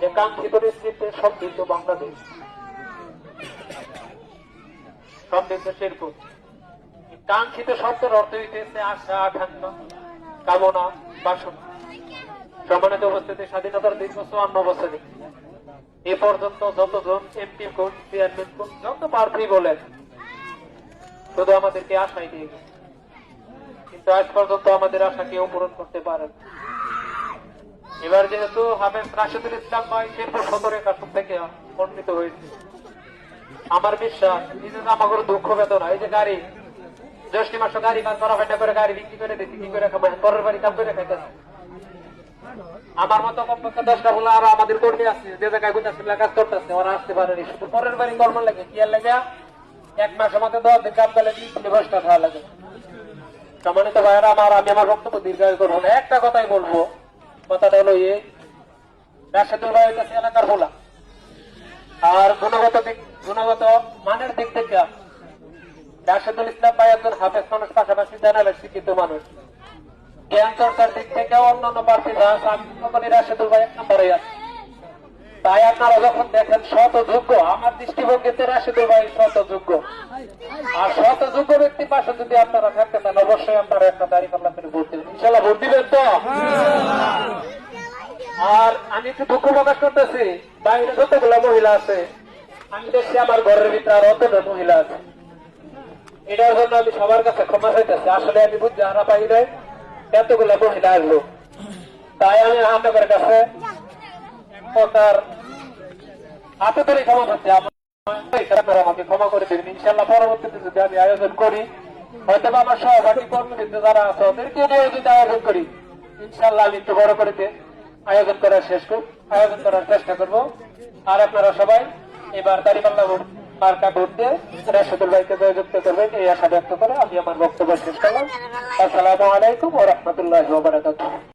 যে কাঙ্ক্ষিত নেতৃত্বে সমৃদ্ধ বাংলাদেশ, সমৃদ্ধ শেরপুর। কাঙ্ক্ষিত শব্দের অর্থ হইতেছে আশা, আকাঙ্ক্ষা, কামনা, বাসনা। সম্মানিত উপস্থিতি, স্বাধীনতার দীর্ঘ 54 বছরে এ পর্যন্ত যতজন এমপি কোন, চেয়ারম্যান কোন, যত প্রার্থী বলেন, শুধু আমাদেরকে আশাই দিয়ে গেছে, কিন্তু আজ পর্যন্ত আমাদের আশা কেউ পূরণ করতে পারেন। এবার যেহেতু হাফেজ রাশেদুল ইসলাম ভাই শেরপুর সদরের কাছ থেকে মনোনীত হয়েছে, আমার বিশ্বাস নিজের আমাদের দুঃখ বেদনা, এই যে গাড়ি জ্যৈষ্ঠ মাসে গাড়ি কাজ করা হয় না করে গাড়ি বিক্রি করে দিচ্ছি, কি করে খাবো, পরের বাড়ি কাজ করে খাইতেছে। আমার মতো কমপক্ষে 10টা বলে আরো আমাদের কর্মী আছে, যে জায়গায় কাজ করতেছে, ওরা আসতে পারেনি, শুধু পরের বাড়ি কর্ম লাগে, কি আর লাগে 1 মাসের মধ্যে 10 দিন কাজ করলে 20 খাওয়া লাগে। সম্মানিত ভাইয়েরা আমার, আমি আমার বক্তব্য দীর্ঘায়ু করবো না, একটা কথাই বলবো। কথাটা হলো রাশেদুল ভাইয়ের কাছে এলাকার ভোলা, আর গুণগত মানের দিক থেকে রাশেদুল ইসলাম ভাই একজন হাফেজ মানুষ, পাশাপাশি জানালেন শিক্ষিত মানুষ। জ্ঞান চর্চার দিক থেকে অন্যান্য প্রার্থী রাশেদুল ভাই 1 নম্বরে আছে। তাই আপনারা যখন দেখেন শত যোগ্য, আমার দৃষ্টিভঙ্গিতে রাশেদুল ভাই শত যোগ্য, আর শত যোগ্য ব্যক্তির পাশে যদি আপনারা থাকতে চান, অবশ্যই আপনারা একটা দাঁড়িয়ে পাল্লা করে ভোট দেবেন। ইনশাল্লাহ ভোট দিবেন তো? আর আমি একটু দুঃখ প্রকাশ করতেছি, বাইরে যতগুলো মহিলা আছে, আমি দেখছি আমার ঘরের ভিতরে আর অতটা মহিলা আছে। এটার জন্য আমি সবার কাছে ক্ষমা চাইতেছি। আসলে আমি বুঝছি হারা পাই নাই এতগুলো মহিলা আসবো, তাই আমি আপনাদের কাছে তার হাতে ধরে ক্ষমা করছি। আপনারা আমাকে ক্ষমা করে দেবেন। ইনশাল্লাহ পরবর্তীতে যদি আমি আয়োজন করি, হয়তো আমার সহপাঠী কর্মীদের যারা আছে ওদেরকে নিয়ে যদি আয়োজন করি, ইনশাল্লাহ আমি একটু বড় করে আয়োজন করার চেষ্টা করবো। আর আপনারা সবাই এবার দাঁড়িপাল্লা মার্কা ভোট দিয়ে রাশেদুল ভাইকে জয়যুক্ত করবেন, এই আশা ব্যক্ত করে আমি আমার বক্তব্য শেষ করলাম। আসসালামু আলাইকুম ওয়া রাহমাতুল্লাহি ওয়া বারাকাতুহু।